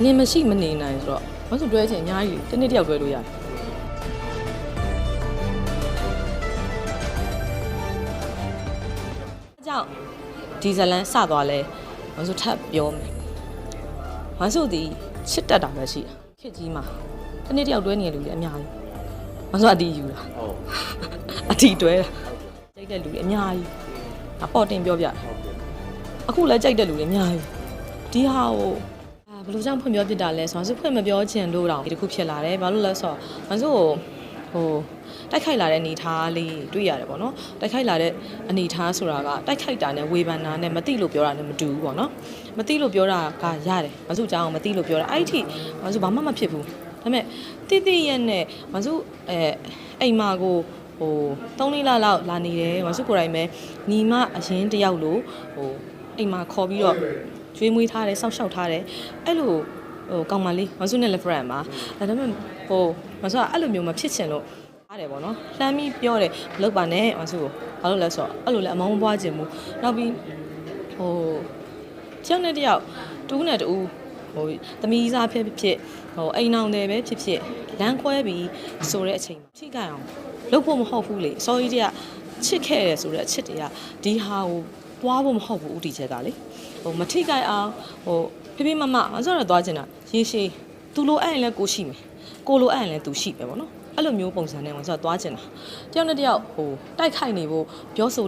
လင်းမရှိမနေနိုင်ဆိုတော့ဘာလို့တွဲချင်အများကြီးတနေ့တယောက်တွဲလို့ရတယ်အကြောင်းဒီဇလန်စသွားလဲဘာလို့ထပ်ပြောမယ်ဘာလို့ဒီချစ်တက်တာပဲရှိတာခက်ကြီးမှာတနေ့တယောက်တွဲနေရလူတွေအများကြီးဘာလို့အတီးယူတာဟုတ်အတီးတွဲတာကြိုက်တဲ့လူတွေအများကြီးအပေါ်တင်ပြောပြအခုလည်းကြိုက်တဲ့လူတွေအများကြီးဒီဟာကိုဘယ်လိုကြောင့်ဖွင့်ပြောပြတာလဲဆိုတော့ဖွင့်မပြောချင်လို့တော့ဒီတစ်ခုဖြစ်လာတယ်ဘာလို့လဲဆိုတော့မဆိုဟိုတိုက်ခိုက်လာတဲ့အနေထားလေးတွေ့ရတယ်ပေါ့နော်တိုက်ခိုက်လာတဲ့အနေထားဆိုတာကတိုက်ခိုက်တာနဲ့ဝေဖန်တာနဲ့မသိလို့ပြောတာနဲ့မတူဘူးပေါ့နော်မသိလို့ပြောတာကရတယ်မဆိုကြောင်းမသိလို့ပြောတာအဲ့ဒီမဆိုဘာမှမဖြစ်ဘူးဒါပေမဲ့တိတိရဲ့နဲ့မဆိုအိမ်မာကိုဟို3-4လလောက်လာနေတယ်မဆိုကိုယ်တိုင်ပဲညီမအရင်တယောက်လို့ဟိုအိမ်မာခေါ်ပြီးတော့ကျွေးမွေးထားတယ်စောက်ရှောက်ထားတယ်အဲ့လိုဟိုကောင်မလေးမဆုနဲ့လည်း friend ပါဒါပေမဲ့ဟိုမဆုကအဲ့လိုမျိုးမဖြစ်ချင်လို့ပါတယ်ပေါ့နော်လှမ်းပြီးပြောတယ်မလုပ်ပါနဲ့မဆုကိုဘာလို့လဲဆိုတော့အဲ့လိုလည်းအမောင်းမပွားခြင်းဘူးနောက်ပြီးဟိုတယောက်နဲ့တယောက်တူးနဲ့တူးဟိုသမီးစားဖြစ်ဖြစ်ဟိုအိမ်အောင်တယ်ပဲဖြစ်ဖြစ်လမ်းခွဲပြီးဆိုတဲ့အချိန်ထိကြအောင်လုပ်ဖို့မဟုတ်ဘူးလေအစောကြီးတည်းကချစ်ခဲ့တယ်ဆိုတဲ့အချစ်တွေကဒီဟာကိုပွားဖို့မဟုတ်ဘူးဥတီချက်ကလေဟိုမထိကြအောင်ဟိုဖေဖေမမအစောတော့သွားချင်တာရေရှည်သူလိုအဲ့ရင်လည်းကိုရှိမယ်ကိုလိုအဲ့ရင်လည်းသူရှိပဲပေါ့နော်အဲ့လိုမျိုးပုံစံနဲ့ဆိုတော့သွားချင်တာတယောက်နဲ့တယောက်ဟိုတိုက်ခိုက်နေဖို့ပြောဆိုနေ